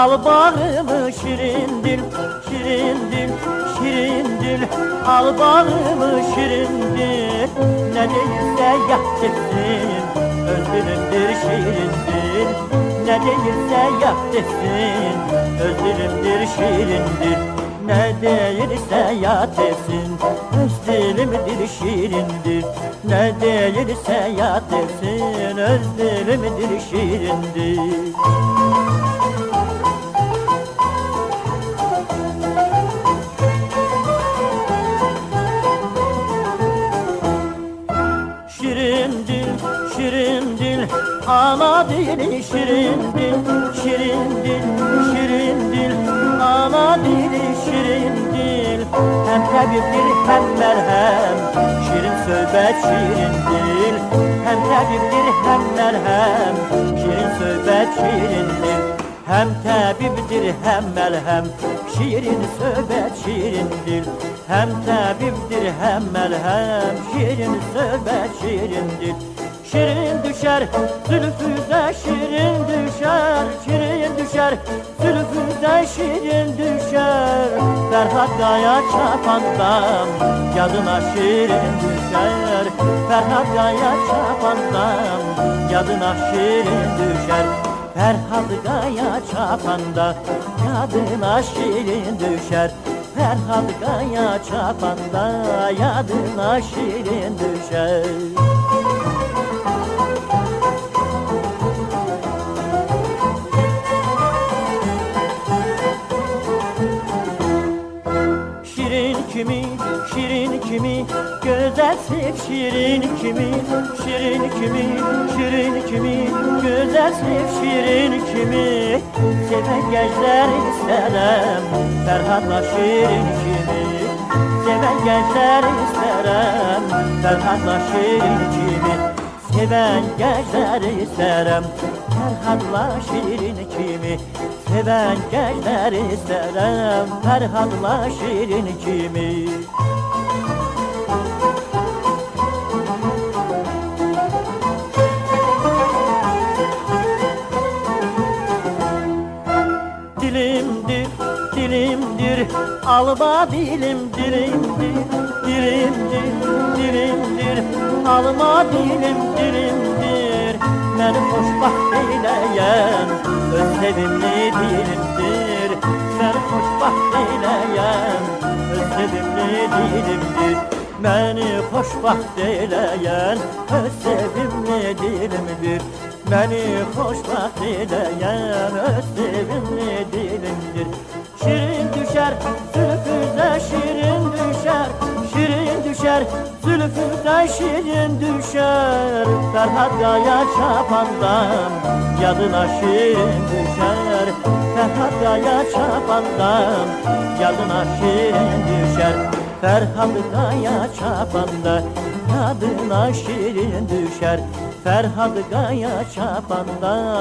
al bağımı şirin dil, şirin dil, şirin dil. Al bağımı şirin dil. Ne değilse yap desin, öz dilimdir şirin dil. Ne değilse yap desin, öz dilimdir şirin dil. Ne değilse yat etsin, öz dilimdir şirindir. Ne değilse yat etsin, öz dilimdir şirindir. Şirin dil, şirin dil, ana dili şirin dil, şirin dil, şirin dil, ana dili şirin dil. Hem tabiptir hem merhem, şirin söhbet şirin dil. Hem tabiptir hem merhem, şirin söhbet şirin dil. Hem tabiptir hem merhem, şirin söhbet şirin dil. Hem tabiptir hem merhem, şirin söhbet şirin dil. Şirin düşer, zülfüze şirin düşer, şirin düşer, zülfüze şirin düşer. Ferhat Kaya Çapan'dan yadına şirin düşer. Ferhat Kaya Çapan'dan yadına şirin düşer. Ferhat Kaya Çapan'da yadına şirin düşer. Ferhat Kaya Çapan'da yadına şirin düşer. Şirin kimi, şirin kimi, güzel sev şirin kimi, şirin kimi, şirin kimi, güzel sev şirin kimi. Seven gençler isterim, Ferhat'la şirin kimi. Seven gençler isterim, Ferhat'la şirin kimi. Seven gençler isterim, Ferhat'la şirin kimi. Seven gençler isterim, Ferhat'la şirin kimi. Dilimdir, dilimdir, alma dilim dilimdir, dilimdir, dilimdir, alma dilim dilimdir. Beni hoşbaxt eyleyen öz sevimli dilimdir. Beni hoşbaxt eyleyen öz sevimli dilimdir. Beni hoşbaxt eyleyen öz sevimli dilimdir. Beni hoşbaxt eyleyen öz sevimli dilimdir. Şirin düşer, zülfüze şirin düşer, şirin düşer, zülfüze şirin düşer. Ferhat Kaya Çapan'dan yadına şirin düşer. Ferhat Kaya Çapan'dan yadına şirin düşer. Ferhat Kaya Çapan'da yadına şirin düşer. Ferhat Kaya Çapan'da